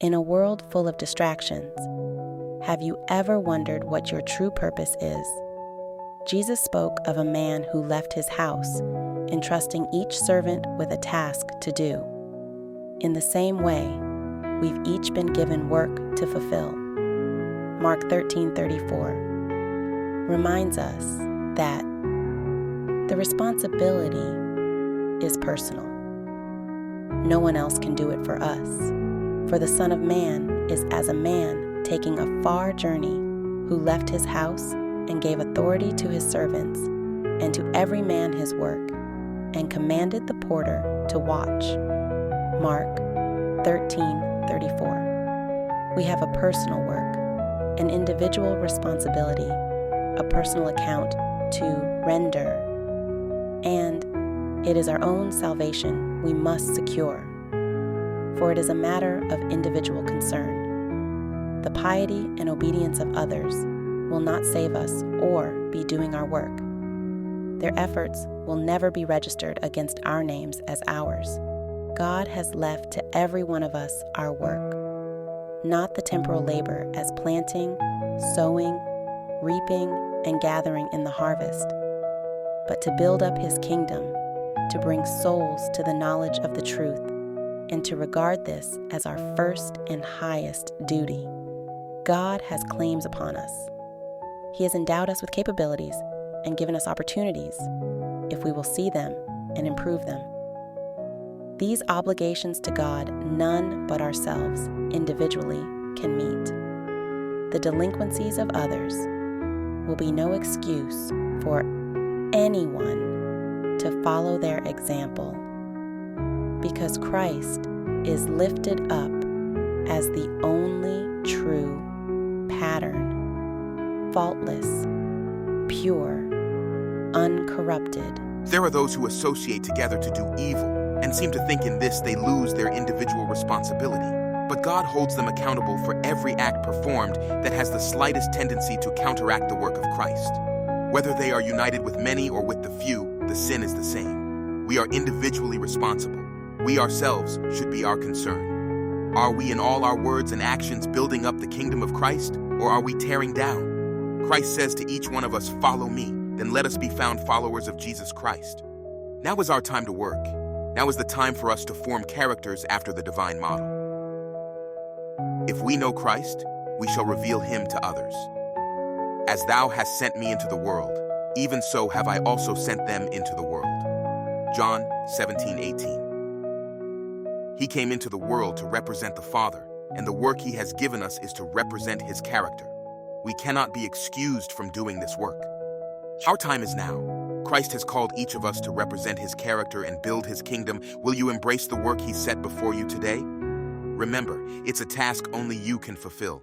In a world full of distractions, have you ever wondered what your true purpose is? Jesus spoke of a man who left his house, entrusting each servant with a task to do. In the same way, we've each been given work to fulfill. Mark 13:34 reminds us that the responsibility is personal. No one else can do it for us. For the Son of Man is as a man taking a far journey, who left his house and gave authority to his servants, and to every man his work, and commanded the porter to watch. Mark 13:34. We have a personal work, an individual responsibility, a personal account to render, and it is our own salvation we must secure. For it is a matter of individual concern. The piety and obedience of others will not save us or be doing our work. Their efforts will never be registered against our names as ours. God has left to every one of us our work, not the temporal labor as planting, sowing, reaping, and gathering in the harvest, but to build up his kingdom, to bring souls to the knowledge of the truth, and to regard this as our first and highest duty. God has claims upon us. He has endowed us with capabilities and given us opportunities, if we will see them and improve them. These obligations to God none but ourselves individually can meet. The delinquencies of others will be no excuse for anyone to follow their example, because Christ is lifted up as the only true pattern, faultless, pure, uncorrupted. There are those who associate together to do evil and seem to think in this they lose their individual responsibility. But God holds them accountable for every act performed that has the slightest tendency to counteract the work of Christ. Whether they are united with many or with the few, the sin is the same. We are individually responsible. We ourselves should be our concern. Are we in all our words and actions building up the kingdom of Christ, or are we tearing down? Christ says to each one of us, "Follow me, then let us be found followers of Jesus Christ." Now is our time to work. Now is the time for us to form characters after the divine model. If we know Christ, we shall reveal him to others. As thou hast sent me into the world, even so have I also sent them into the world. John 17:18. He came into the world to represent the Father, and the work he has given us is to represent his character. We cannot be excused from doing this work. Our time is now. Christ has called each of us to represent his character and build his kingdom. Will you embrace the work he set before you today? Remember, it's a task only you can fulfill.